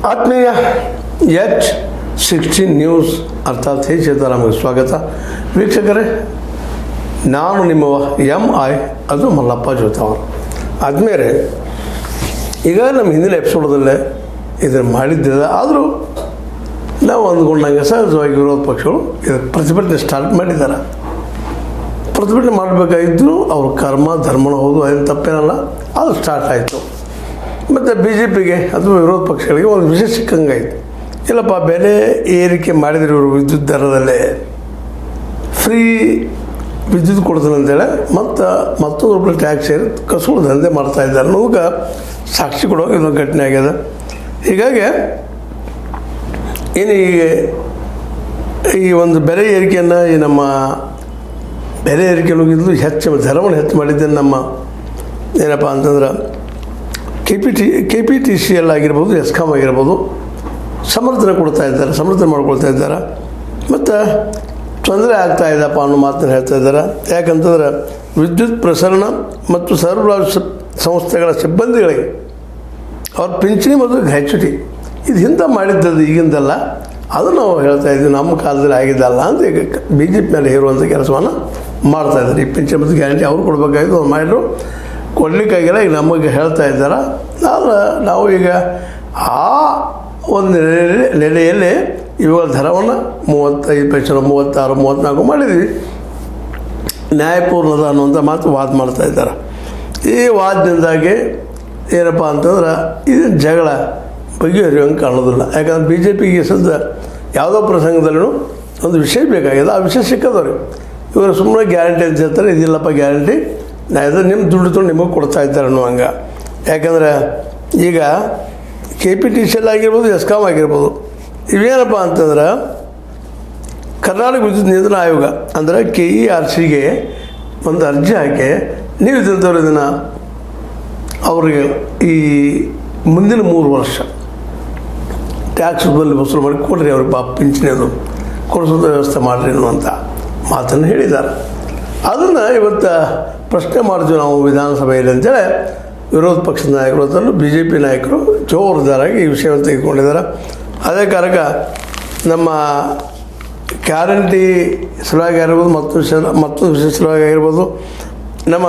ಆತ್ಮೀಯ H16 news ಅರ್ಥಾತ್ ಹೇ ಸೀತಾರಾಮಗೆ ಸ್ವಾಗತ. ವೀಕ್ಷಕರೇ, ನಾನು ನಿಮ್ಮ MI ಅದು ಮಲ್ಲಪ್ಪ ಜೋತಾವರು. ಆದ್ಮೇಲೆ ಈಗ ನಮ್ಮ ಹಿಂದಿನ ಎಪಿಸೋಡದಲ್ಲೇ ಇದನ್ನು ಮಾಡಿದ್ದಿಲ್ಲ, ಆದರೂ ನಾವು ಅಂದ್ಕೊಂಡಂಗೆ ಸಹಜವಾಗಿ ವಿರೋಧ ಪಕ್ಷಗಳು ಇದಕ್ಕೆ ಪ್ರತಿಭಟನೆ ಸ್ಟಾರ್ಟ್ ಮಾಡಿದ್ದಾರೆ. ಪ್ರತಿಭಟನೆ ಮಾಡಬೇಕಾಗಿದ್ದು ಅವ್ರ ಕರ್ಮ ಧರ್ಮನ ಹೌದು, ಅದೇನು ತಪ್ಪೇನಲ್ಲ, ಅದು ಸ್ಟಾರ್ಟ್ ಆಯಿತು. ಮತ್ತು BJPಗೆ ಅಥವಾ ವಿರೋಧ ಪಕ್ಷಗಳಿಗೆ ಒಂದು ವಿಷಯ ಸಿಕ್ಕಂಗಾಯಿತು. ಇಲ್ಲಪ್ಪ, ಬೆಲೆ ಏರಿಕೆ ಮಾಡಿದ್ರೆ ಇವರು ವಿದ್ಯುತ್ ದರದಲ್ಲೇ ಫ್ರೀ ವಿದ್ಯುತ್ ಕೊಡ್ತಾನೆ ಅಂತೇಳಿ ಮತ್ತೊಂದು ರೂಪಾಯಿ ಟ್ಯಾಕ್ಸ್ ಸೇರಿ ಕಸುಳು ದಂಧೆ ಮಾಡ್ತಾಯಿದ್ದಾರೆ ಅನ್ನೋದಕ್ಕೆ ಸಾಕ್ಷಿ ಕೊಡುವಾಗ ಇದೊಂದು ಘಟನೆ ಆಗ್ಯದ. ಹೀಗಾಗಿ ಏನು ಈ ಒಂದು ಬೆಲೆ ಏರಿಕೆಯನ್ನು ನಮ್ಮ ಬೆಲೆ ಏರಿಕೆಯನ್ನು ದರವನ್ನು ಹೆಚ್ಚು ಮಾಡಿದ್ದೇನೆ ನಮ್ಮ ಏನಪ್ಪ ಅಂತಂದ್ರೆ KPTCL ಆಗಿರ್ಬೋದು, ಎಸ್ಕಾಮ್ ಆಗಿರ್ಬೋದು, ಸಮರ್ಥನೆ ಮಾಡ್ಕೊಳ್ತಾ ಇದ್ದಾರೆ. ಮತ್ತು ತೊಂದರೆ ಆಗ್ತಾಯಿದ್ದಪ್ಪ ಅನ್ನೋ ಮಾತನ್ನು ಹೇಳ್ತಾ ಇದ್ದಾರೆ. ಯಾಕಂತಂದ್ರೆ ವಿದ್ಯುತ್ ಪ್ರಸರಣ ಮತ್ತು ಸರಬರಾಜು ಸಂಸ್ಥೆಗಳ ಸಿಬ್ಬಂದಿಗಳಿಗೆ ಅವ್ರ ಪಿಂಚಣಿ ಮತ್ತು ಗ್ರ್ಯಾಚ್ಯುಟಿ ಇದು ಹಿಂದೆ ಮಾಡಿದ್ದದು ಈಗಿಂದಲ್ಲ, ಅದು ನಾವು ಹೇಳ್ತಾ ಇದ್ದೀವಿ, ನಮ್ಮ ಕಾಲದಲ್ಲಿ ಆಗಿದ್ದಲ್ಲ ಅಂತ ಈಗ BJP ಮೇಲೆ ಹೇರುವಂಥ ಕೆಲಸವನ್ನು ಮಾಡ್ತಾಯಿದ್ದಾರೆ. ಈ ಪಿಂಚಣಿ ಮತ್ತು ಗ್ಯಾರಂಟಿ ಅವ್ರು ಕೊಡಬೇಕಾಗಿದ್ದು ಅವ್ರು ಮಾಡಿದ್ರು, ಕೊಡಲಿಕ್ಕಾಗಿಲ್ಲ. ಈಗ ನಮಗೆ ಹೇಳ್ತಾ ಇದ್ದಾರೆ. ಆದರೆ ನಾವು ಈಗ ಆ ಒಂದು ನೆಲೆಯಲ್ಲಿ ಇವಾಗ ದರವನ್ನು 35%, 36, 34 ಮಾಡಿದ್ವಿ. ನ್ಯಾಯಪೂರ್ಣದ ಅನ್ನುವಂಥ ಮಾತು ವಾದ ಮಾಡ್ತಾ ಇದ್ದಾರೆ. ಈ ವಾದದಿಂದಾಗಿ ಏನಪ್ಪ ಅಂತಂದ್ರೆ ಇದು ಜಗಳ ಬಗೆಹರಿಯೋಂಗೆ ಕಾಣೋದಿಲ್ಲ. ಯಾಕಂದ್ರೆ BJPಗೆ ಸದ್ಯ ಯಾವುದೋ ಪ್ರಸಂಗದಲ್ಲೂ ಒಂದು ವಿಷಯ ಬೇಕಾಗಿದೆ, ಆ ವಿಷಯ ಸಿಕ್ಕದವ್ರಿ. ಇವರು ಸುಮ್ಮನೆ ಗ್ಯಾರಂಟಿ ಅಂತ ಹೇಳ್ತಾರೆ, ಇದಿಲ್ಲಪ್ಪ ಗ್ಯಾರಂಟಿ, ನಾ ಇದು ನಿಮ್ಮ ದುಡ್ಡು ತೊಗೊಂಡು ನಿಮಗೆ ಕೊಡ್ತಾ ಇದ್ದಾರೆ ಅನ್ನುವಂಗೆ. ಯಾಕಂದರೆ ಈಗ KPTCL ಆಗಿರ್ಬೋದು, ಎಸ್ಕಾಮ್ ಆಗಿರ್ಬೋದು, ಇವೇನಪ್ಪ ಅಂತಂದ್ರೆ ಕರ್ನಾಟಕ ವಿದ್ಯುತ್ ನಿಯಂತ್ರಣ ಆಯೋಗ ಅಂದರೆ KERCಗೆ ಒಂದು ಅರ್ಜಿ ಹಾಕಿ, ನೀವು ಇದ್ದಂಥವ್ರು ಇದನ್ನು ಅವ್ರಿಗೆ ಈ ಮುಂದಿನ 3 ವರ್ಷ ಟ್ಯಾಕ್ಸ್ ರೂಪದಲ್ಲಿ ವಸೂಲು ಮಾಡಿ ಕೊಡ್ರಿ, ಅವ್ರಿಗೆ ಪಿಂಚಣಿ ಅದು ಕೊಡಿಸೋದು ವ್ಯವಸ್ಥೆ ಮಾಡಿರಿ ಅನ್ನುವಂಥ ಮಾತನ್ನು ಹೇಳಿದ್ದಾರೆ. ಅದನ್ನು ಇವತ್ತು ಪ್ರಶ್ನೆ ಮಾಡ್ತೀವಿ ನಾವು ವಿಧಾನಸಭೆಯಲ್ಲಿ ಅಂತೇಳಿ ವಿರೋಧ ಪಕ್ಷದ ನಾಯಕರು ಅದರಲ್ಲೂ BJP ನಾಯಕರು ಜೋರುದಾರಾಗಿ ಈ ವಿಷಯವನ್ನು ತೆಗೆದುಕೊಂಡಿದ್ದಾರೆ. ಅದೇ ಕಾರಣ ನಮ್ಮ ಗ್ಯಾರಂಟಿ ಸಲುವಾಗಿ ಆಗಿರ್ಬೋದು, ಮತ್ತೊಂದು ವಿಷಯ ಸಲುವಾಗಿ ಆಗಿರ್ಬೋದು, ನಮ್ಮ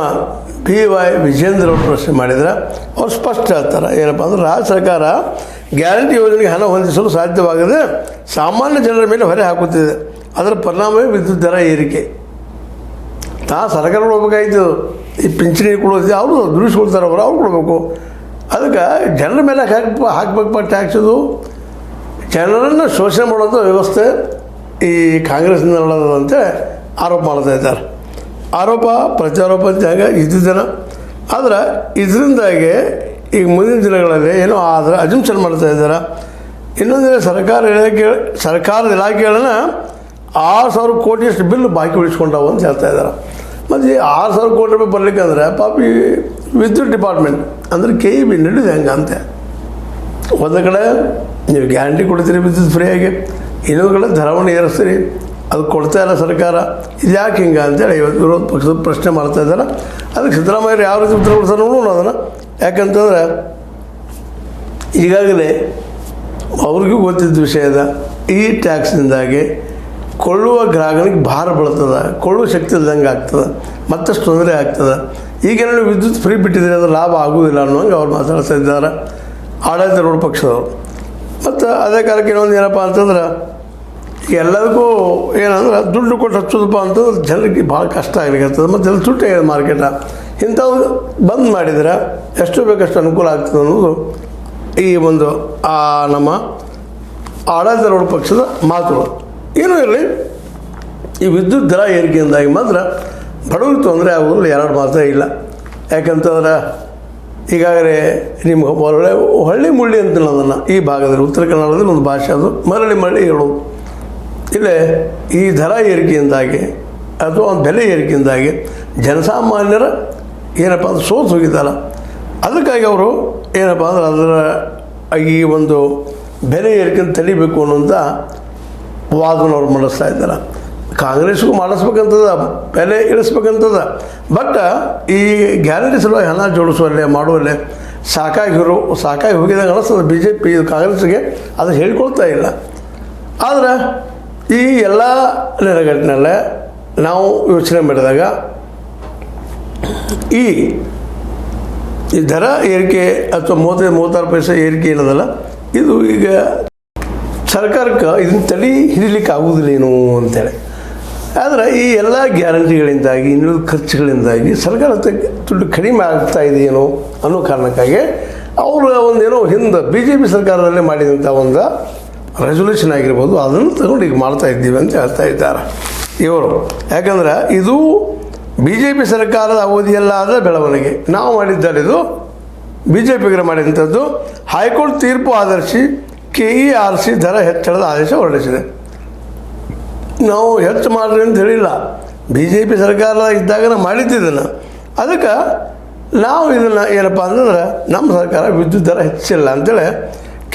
PY ವಿಜೇಂದ್ರ ಅವರು ಪ್ರಶ್ನೆ ಮಾಡಿದರೆ ಅವ್ರು ಸ್ಪಷ್ಟ ಹೇಳ್ತಾರೆ. ಏನಪ್ಪ ಅಂದ್ರೆ ರಾಜ್ಯ ಸರ್ಕಾರ ಗ್ಯಾರಂಟಿ ಯೋಜನೆಗೆ ಹಣ ಹೊಂದಿಸಲು ಸಾಧ್ಯವಾಗದೆ ಸಾಮಾನ್ಯ ಜನರ ಮೇಲೆ ಹೊರೆ ಹಾಕುತ್ತಿದೆ. ಅದರ ಪರಿಣಾಮವೇ ವಿದ್ಯುತ್ ದರ ಏರಿಕೆ. ಸರ್ಕಾರ ಕೊಡಬೇಕಾಯ್ತು, ಈ ಪಿಂಚಣಿ ಕೊಡೋದು ಅವರು ದುಡಿಸ್ಕೊಳ್ತಾರೆ, ಅವ್ರು ಕೊಡಬೇಕು. ಅದಕ್ಕೆ ಜನರ ಮೇಲೆ ಹಾಕಬೇಕಪ್ಪ ಟ್ಯಾಕ್ಸದು. ಜನರನ್ನು ಶೋಷಣೆ ಮಾಡೋಂಥ ವ್ಯವಸ್ಥೆ ಈ ಕಾಂಗ್ರೆಸ್ನಿಂದ ನಡೆದಂತೆ ಆರೋಪ ಮಾಡ್ತಾ ಇದ್ದಾರೆ. ಆರೋಪ ಪ್ರತ್ಯಾರೋಪ ಅಂತ ಹಾಗೆ ಇದ್ದಿದ್ದೇನೆ. ಆದರೆ ಇದರಿಂದಾಗಿ ಈಗ ಮುಂದಿನ ದಿನಗಳಲ್ಲಿ ಏನೋ ಆದರೆ ಅಜಂಪ್ಷನ್ ಮಾಡ್ತಾ ಇದ್ದಾರೆ. ಇನ್ನೊಂದಿನ ಸರ್ಕಾರದ ಇಲಾಖೆಗಳನ್ನು 6,000 ಕೋಟಿಯಷ್ಟು ಬಿಲ್ ಬಾಕಿ ಉಳಿಸ್ಕೊಂಡವು ಅಂತ ಹೇಳ್ತಾ ಇದ್ದಾರೆ. ಮತ್ತು ಈ 6,000 ಕೋಟಿ ರೂಪಾಯಿ ಬರಲಿಕ್ಕಂದ್ರೆ ಪಾಪ ಈ ವಿದ್ಯುತ್ ಡಿಪಾರ್ಟ್ಮೆಂಟ್ ಅಂದರೆ KEB ನಡೆದಿದೆ ಹೆಂಗೆ ಅಂತ. ಒಂದು ಕಡೆ ನೀವು ಗ್ಯಾರಂಟಿ ಕೊಡ್ತೀರಿ ವಿದ್ಯುತ್ ಫ್ರೀಯಾಗಿ, ಇನ್ನೊಂದು ಕಡೆ ದರವನ್ನು ಏರಿಸ್ತೀರಿ, ಅದು ಕೊಡ್ತಾ ಇಲ್ಲ ಸರ್ಕಾರ. ಇದು ಯಾಕೆ ಹಿಂಗೆ ಅಂತೇಳಿ ಇವತ್ತು ವಿರೋಧ ಪಕ್ಷದ ಪ್ರಶ್ನೆ ಮಾಡ್ತಾ ಇದ್ದಾರೆ. ಅದಕ್ಕೆ ಸಿದ್ದರಾಮಯ್ಯರು ಯಾವ ರೀತಿ ಉತ್ತರ ಕೊಡ್ತಾರೆ ನೋಡೋಣ ಅದನ್ನು. ಯಾಕಂತಂದರೆ ಈಗಾಗಲೇ ಅವ್ರಿಗೂ ಗೊತ್ತಿದ್ದ ವಿಷಯದ ಈ ಟ್ಯಾಕ್ಸ್ನಿಂದಾಗಿ ಕೊಳ್ಳುವ ಗ್ರಾಹಕನಿಗೆ ಭಾರ ಬೀಳ್ತದೆ, ಕೊಳ್ಳುವ ಶಕ್ತಿ ಇಲ್ದಂಗೆ ಆಗ್ತದೆ, ಮತ್ತಷ್ಟು ತೊಂದರೆ ಆಗ್ತದೆ. ಈಗೇನು ವಿದ್ಯುತ್ ಫ್ರೀ ಬಿಟ್ಟಿದ್ರೆ ಅದು ಲಾಭ ಆಗುವುದಿಲ್ಲ ಅನ್ನೋಂಗೆ ಅವ್ರು ಮಾತಾಡ್ತಾ ಇದ್ದಾರೆ ಆಡಳಿತಾರೂಢ ಪಕ್ಷದವರು. ಮತ್ತು ಅದೇ ಕಾಲಕ್ಕೆ ಇನ್ನೊಂದು ಏನಪ್ಪ ಅಂತಂದ್ರೆ ಎಲ್ಲದಕ್ಕೂ ಏನಂದ್ರೆ ದುಡ್ಡು ಕೊಟ್ಟು ಹಚ್ಚೋದಪ್ಪ ಅಂತಂದ್ರೆ ಜನರಿಗೆ ಭಾಳ ಕಷ್ಟ ಆಗ್ಲಿಕ್ಕೆ ಮತ್ತು ಎಲ್ಲ ತುಟ್ಟಿ ಮಾರ್ಕೆಟ. ಇಂಥವು ಬಂದ್ ಮಾಡಿದರೆ ಎಷ್ಟು ಬೇಕಷ್ಟು ಅನುಕೂಲ ಆಗ್ತದೆ ಅನ್ನೋದು ಈ ಒಂದು ನಮ್ಮ ಆಡಳಿತಾರೂಢ ಪಕ್ಷದ ಮಾತುಗಳು. ಏನೂ ಇರಲಿ, ಈ ವಿದ್ಯುತ್ ದರ ಏರಿಕೆಯಿಂದಾಗಿ ಮಾತ್ರ ಬಡವರಿಗೆ ತೊಂದರೆ ಆಗೋದಿಲ್ಲ, ಎರಡು ಮಾತ್ರ ಇಲ್ಲ. ಯಾಕಂತಂದ್ರೆ ಈಗಾಗಲೇ ನಿಮ್ಗೆ ಹೊಳ್ಳಿ ಮುಳ್ಳಿ ಅಂತ ಅದನ್ನು ಈ ಭಾಗದಲ್ಲಿ ಉತ್ತರ ಕನ್ನಡದಲ್ಲಿ ಒಂದು ಭಾಷೆ ಅದು ಮರಳಿ ಹೇಳೋದು. ಇಲ್ಲೇ ಈ ದರ ಏರಿಕೆಯಿಂದಾಗಿ ಅಥವಾ ಒಂದು ಬೆಲೆ ಏರಿಕೆಯಿಂದಾಗಿ ಜನಸಾಮಾನ್ಯರ ಏನಪ್ಪ ಅಂದ್ರೆ ಸೋತು ಹೋಗಿದ್ದಾರೆ. ಅದಕ್ಕಾಗಿ ಅವರು ಏನಪ್ಪ ಅಂದ್ರೆ ಅದರ ಈ ಒಂದು ಬೆಲೆ ಏರಿಕೆಯನ್ನು ತಡಿಬೇಕು ಅನ್ನೋಂಥ ವಾದನ ಅವ್ರು ಮಾಡಿಸ್ತಾ ಇದ್ದಾರೆ. ಕಾಂಗ್ರೆಸ್ಗೂ ಮಾಡಿಸ್ಬೇಕಂತದ, ಬೆಲೆ ಇಳಿಸ್ಬೇಕಂತದ. ಬಟ್ ಈ ಗ್ಯಾರಂಟಿ ಸಲುವಾಗಿ ಹಣ ಜೋಡಿಸುವಲ್ಲೇ ಮಾಡುವಲ್ಲೇ ಸಾಕಾಗಿ ಹೋಗಿದಾಗ ಅನಿಸ್ತದೆ ಬಿ ಜೆ ಪಿ ಕಾಂಗ್ರೆಸ್ಗೆ ಅದು ಹೇಳ್ಕೊಳ್ತಾ ಇಲ್ಲ. ಆದರೆ ಈ ಎಲ್ಲ ನೆಲೆಗಟ್ಟಿನಲ್ಲೇ ನಾವು ಯೋಚನೆ ಮಾಡಿದಾಗ ಈ ದರ ಏರಿಕೆ ಅಥವಾ 36 ಪೈಸೆ ಏರಿಕೆ ಏನದಲ್ಲ, ಇದು ಈಗ ಸರ್ಕಾರಕ್ಕೆ ಇದನ್ನು ತಡೆ ಹಿಡಿಲಿಕ್ಕೆ ಆಗುವುದಿಲ್ಲೇನು ಅಂತೇಳಿ. ಆದರೆ ಈ ಎಲ್ಲ ಗ್ಯಾರಂಟಿಗಳಿಂದಾಗಿ ಇನ್ನುಳಿದ ಖರ್ಚುಗಳಿಂದಾಗಿ ಸರ್ಕಾರದ ದುಡ್ಡು ಕಡಿಮೆ ಆಗ್ತಾ ಇದೆಯೇನೋ ಅನ್ನೋ ಕಾರಣಕ್ಕಾಗಿ ಅವರು ಒಂದೇನೋ ಹಿಂದೆ BJP ಸರ್ಕಾರದಲ್ಲೇ ಮಾಡಿದಂಥ ಒಂದು ರೆಸೊಲ್ಯೂಷನ್ ಆಗಿರ್ಬೋದು, ಅದನ್ನು ತಗೊಂಡು ಈಗ ಮಾಡ್ತಾ ಇದ್ದೀವಿ ಅಂತ ಹೇಳ್ತಾ ಇದ್ದಾರೆ ಇವರು. ಯಾಕಂದ್ರೆ ಇದು BJP ಸರ್ಕಾರದ ಅವಧಿಯಲ್ಲಾದ ಬೆಳವಣಿಗೆ. ನಾವು ಮಾಡಿದ್ದಾರೆ ಇದು BJPಗರು ಮಾಡಿದಂಥದ್ದು. ಹೈಕೋರ್ಟ್ ತೀರ್ಪು ಆಧರಿಸಿ KERC ದರ ಹೆಚ್ಚಳದ ಆದೇಶ ಹೊರಡಿಸಿದೆ. ನಾವು ಹೆಚ್ಚು ಮಾಡ್ರಿ ಅಂತ ಹೇಳಿಲ್ಲ, BJP ಸರ್ಕಾರ ಇದ್ದಾಗ ನಾವು ಮಾಡಿದ್ದಿದ್ದನ್ನು. ಅದಕ್ಕೆ ನಾವು ಇದನ್ನು ಏನಪ್ಪ ಅಂತಂದ್ರೆ ನಮ್ಮ ಸರ್ಕಾರ ವಿದ್ಯುತ್ ದರ ಹೆಚ್ಚಿಲ್ಲ ಅಂತೇಳಿ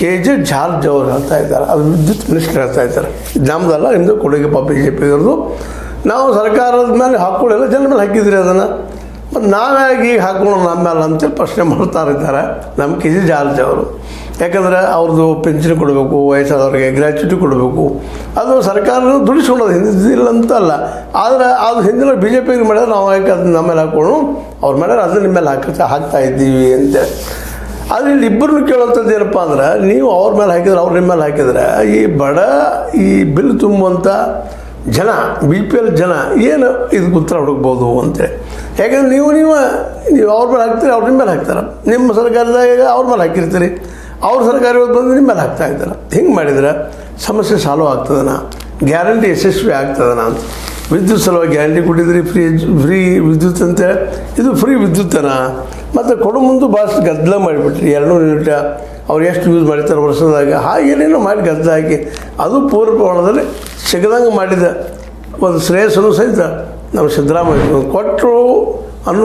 KJ ಜಾರ್ಜ್ ಅವರು ಹೇಳ್ತಾ ಇದ್ದಾರೆ. ಅದು ವಿದ್ಯುತ್ ಮಿನಿಸ್ಟರ್ ಹೇಳ್ತಾ ಇದ್ದಾರೆ, ನಮ್ಮದಲ್ಲ, ನಿಮ್ಮದು ಕೊಡುಗೆ BJPಗರದು. ನಾವು ಸರ್ಕಾರದ ಮೇಲೆ ಹಾಕ್ಕೊಳ್ಳಿಲ್ಲ, ಜನ ಮೇಲೆ ಹಾಕಿದ್ರಿ ಅದನ್ನು, ಮತ್ತು ನಾವ್ಯಾಗಿ ಹಾಕ್ಕೊಳ್ಳೋ ನಮ್ಮ ಮೇಲೆ ಅಂತೇಳಿ ಪ್ರಶ್ನೆ ಮಾಡ್ತಾ ಇದ್ದಾರೆ ನಮ್ಮ KJ ಜಾರ್ಜ್ ಅವರು. ಯಾಕಂದರೆ ಅವ್ರದ್ದು ಪೆನ್ಷನ್ ಕೊಡಬೇಕು, ವಯಸ್ಸಾದವ್ರಿಗೆ ಗ್ರ್ಯಾಚ್ಯುಟಿ ಕೊಡಬೇಕು, ಅದು ಸರ್ಕಾರ ದುಡಿಸ್ಕೊಳ್ಳೋದು ಹಿಂದಿಲ್ಲ ಅಂತಲ್ಲ. ಆದರೆ ಅದು ಹಿಂದಿನ BJPಗೆ ಮಾಡಿದ್ರೆ ನಾವು ಯಾಕೆ ಅದನ್ನ ನಮ್ಮ ಮೇಲೆ ಹಾಕ್ಕೊಂಡು ಅವ್ರ ಮೇಲೆ ಅದನ್ನ ನಿಮ್ಮ ಮೇಲೆ ಹಾಕ್ತಾ ಇದ್ದೀವಿ ಅಂತೇಳಿ. ಆದರೆ ಇಲ್ಲಿ ಇಬ್ಬರನ್ನು ಕೇಳುವಂಥದ್ದು ಏನಪ್ಪ ಅಂದ್ರೆ, ನೀವು ಅವ್ರ ಮೇಲೆ ಹಾಕಿದ್ರೆ ಅವ್ರ ನಿಮ್ಮ ಮೇಲೆ ಹಾಕಿದ್ರೆ ಈ ಬಿಲ್ ತುಂಬುವಂಥ ಜನ BPL ಜನ ಏನು ಇದಕ್ಕೆ ಉತ್ತರ ಹುಡುಕ್ಬೋದು ಅಂತೇಳಿ. ಯಾಕಂದ್ರೆ ನೀವು ಅವ್ರ ಮೇಲೆ ಹಾಕ್ತೀರಿ, ಅವ್ರ ನಿಮ್ಮ ಮೇಲೆ ಹಾಕ್ತಾರೆ. ನಿಮ್ಮ ಸರ್ಕಾರದಾಗ ಅವ್ರ ಮೇಲೆ ಹಾಕಿರ್ತೀರಿ, ಅವ್ರ ಸರ್ಕಾರ ಬಂದು ನಿಮ್ಮ ಮೇಲೆ ಹಾಕ್ತಾ ಇದ್ದಾರೆ. ಹಿಂಗೆ ಮಾಡಿದ್ರೆ ಸಮಸ್ಯೆ ಸಾಲ್ವ್ ಆಗ್ತದನ, ಗ್ಯಾರಂಟಿ ಯಶಸ್ವಿ ಆಗ್ತದನ ಅಂತ. ವಿದ್ಯುತ್ ಸಲುವಾಗಿ ಗ್ಯಾರಂಟಿ ಕೊಟ್ಟಿದ್ರಿ, ಫ್ರೀ ವಿದ್ಯುತ್ ಅಂತೇಳಿ, ಇದು ಫ್ರೀ ವಿದ್ಯುತ್ತನ. ಮತ್ತು ಕೊಡು ಮುಂದೆ ಭಾಳಷ್ಟು ಗದ್ದಲ ಮಾಡಿಬಿಟ್ರಿ. 200 ಯೂನಿಟ್ ಅವ್ರು ಎಷ್ಟು ಯೂಸ್ ಮಾಡ್ತಾರೆ ವರ್ಷದಾಗ, ಹಾಗೇನೇನೋ ಮಾಡಿ ಗದ್ದಲ ಹಾಕಿ ಅದು ಪೂರ್ವ ಪ್ರಮಾಣದಲ್ಲಿ ಸಿಗದಂಗೆ ಮಾಡಿದ ಒಂದು ಶ್ರೇಯಸ್ಸನ್ನು ಸಹಿತ ನಮ್ಮ ಸಿದ್ದರಾಮಯ್ಯ ಕೊಟ್ಟರು ಅನ್ನೋ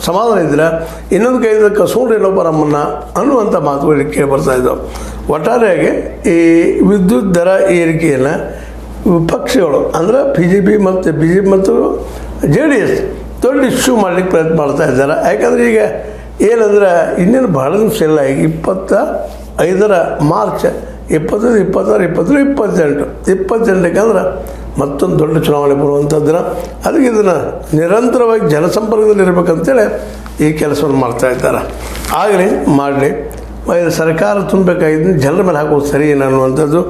ಸಮಾಧಾನ ಇದ್ದರೆ, ಇನ್ನೊಂದು ಕೈಯಿಂದ ಕಸ್ಕೊಂಡು ಇನ್ನೊಬ್ಬ ನಮ್ಮನ್ನು ಅನ್ನುವಂಥ ಮಾತುಗಳಿಗೆ ಕೇಳಿ ಬರ್ತಾಯಿದ್ದವು. ಒಟ್ಟಾರೆಯಾಗಿ ಈ ವಿದ್ಯುತ್ ದರ ಏರಿಕೆಯನ್ನು ವಿಪಕ್ಷಗಳು ಅಂದರೆ BJP ಮತ್ತು JDS ದೊಡ್ಡ ಇಶ್ಯೂ ಮಾಡಲಿಕ್ಕೆ ಪ್ರಯತ್ನ ಮಾಡ್ತಾ ಇದ್ದಾರೆ. ಯಾಕಂದರೆ ಈಗ ಏನಂದ್ರೆ ಇನ್ನೇನು ಭಾಳ ದಿವಸ ಇಲ್ಲ, ಈಗ 25 ಮಾರ್ಚ್ 25, 26, 27, 28 ಅಂದ್ರೆ ಮತ್ತೊಂದು ದೊಡ್ಡ ಚುನಾವಣೆ ಬರುವಂಥದ್ದು ದಿನ. ಅದಕ್ಕೆ ಇದನ್ನು ನಿರಂತರವಾಗಿ ಜನಸಂಪರ್ಕದಲ್ಲಿ ಇರಬೇಕಂತೇಳಿ ಈ ಕೆಲಸವನ್ನು ಮಾಡ್ತಾ ಇದ್ದಾರೆ. ಆಗಲಿ ಮಾಡಲಿ, ಸರ್ಕಾರ ತುಂಬಬೇಕಾಗಿದ್ದು ಜನರ ಮೇಲೆ ಹಾಕೋದು ಸರಿ ಏನು ಅನ್ನುವಂಥದ್ದು.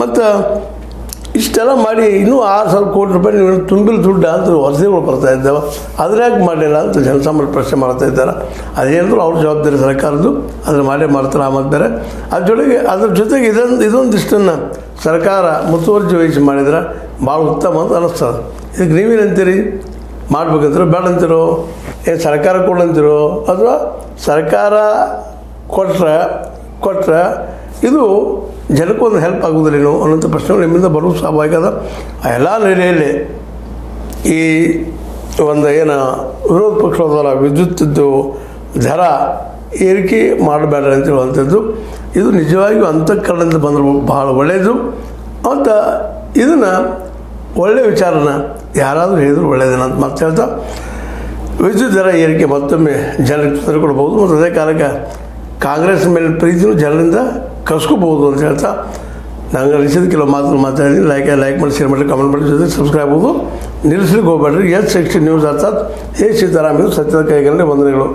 ಮತ್ತು ಇಷ್ಟೆಲ್ಲ ಮಾಡಿ ಇನ್ನೂ 6,000 ಕೋಟಿ ರೂಪಾಯಿ ನೀವು ತುಂಬಿಲ್ ದುಡ್ಡು ಅಂತ ವಸತಿಗಳು ಬರ್ತಾ ಇದ್ದಾವೆ, ಅದ್ರ್ಯಾಕೆ ಮಾಡಲಿಲ್ಲ ಅಂತ ಜನಸಾಮಾನ್ಯ ಪ್ರಶ್ನೆ ಮಾಡ್ತಾ ಇದ್ದಾರೆ. ಅದೇನಾದರೂ ಅವ್ರ ಜವಾಬ್ದಾರಿ ಸರ್ಕಾರದ್ದು, ಅದನ್ನು ಮಾಡ್ತಾರೆ. ಆಮೇಲೆ ಬೇರೆ ಅದ್ರ ಜೊತೆಗೆ ಇದೊಂದಿಷ್ಟನ್ನು ಸರ್ಕಾರ ಮುತುವರ್ಜಿ ವಹಿಸಿ ಮಾಡಿದ್ರೆ ಭಾಳ ಉತ್ತಮ ಅಂತ ಅನ್ನಿಸ್ತದೆ. ಇದಕ್ಕೆ ನೀವೇನಂತೀರಿ? ಮಾಡ್ಬೇಕಂತೀರೋ ಬೇಡ ಅಂತೀರೋ? ಏನು ಸರ್ಕಾರ ಕೊಡಂತೀರೋ ಅಥವಾ ಸರ್ಕಾರ ಕೊಟ್ಟರೆ ಇದು ಜನಕ್ಕೊಂದು ಹೆಲ್ಪ್ ಆಗೋದಿಲ್ಲೇನೋ ಅನ್ನೋಂಥ ಪ್ರಶ್ನೆಗಳು ನಿಮ್ಮಿಂದ ಬರೋದು ಸ್ವಾಭಾವಿಕ ಅದ. ಎಲ್ಲ ನೆಲೆಯಲ್ಲಿ ಈ ಒಂದು ಏನು ವಿರೋಧ ಪಕ್ಷದಲ್ಲ ವಿದ್ಯುತ್ತದ್ದು ದರ ಏರಿಕೆ ಮಾಡಬೇಡ ಅಂತ ಹೇಳುವಂಥದ್ದು, ಇದು ನಿಜವಾಗಿಯೂ ಅಂತಃಕರಣದಿಂದ ಬಂದರೂ ಬಹಳ ಒಳ್ಳೆಯದು. ಮತ್ತು ಇದನ್ನು ಒಳ್ಳೆಯ ವಿಚಾರನ ಯಾರಾದರೂ ಹೇಳಿದ್ರು ಒಳ್ಳೆಯದೇನ ಅಂತ ಮತ್ತೆ ಹೇಳ್ತಾ, ವಿದ್ಯುತ್ ದರ ಏರಿಕೆ ಮತ್ತೊಮ್ಮೆ ಜನರಿಗೆ ತೊಂದರೆ ಕೊಡ್ಬೋದು ಮತ್ತು ಅದೇ ಕಾಲಕ್ಕೆ ಕಾಂಗ್ರೆಸ್ ಮೇಲೆ ಪ್ರೀತಿಯೂ ಜನರಿಂದ ಕಸ್ಕೋಬೋದು ಅಂತ ಹೇಳ್ತಾ, ನಂಗೆ ಅನಿಸಿದ ಕೆಲವು ಮಾತನ್ನು ಮಾತಾಡಿದ್ದೀನಿ. ಲೈಕ್ ಮಾಡಿ, ಶೇರ್ ಮಾಡಿ, ಕಮೆಂಟ್ ಮಾಡಿ, ಜೊತೆ ಸಬ್ಸ್ಕ್ರೈಬ್ ಆಗೋದು ನಿಲ್ಲಿಸ್ಲಿಕ್ಕೆ ಹೋಗ್ಬೇಡ್ರಿ. S60 ನ್ಯೂಸ್ ಅರ್ಥಾತ್ ಸೀತಾರಾಮ್ ಇದು ಸತ್ಯದ ಕೈಗಂಡೆ ವಂದನೆಗಳು.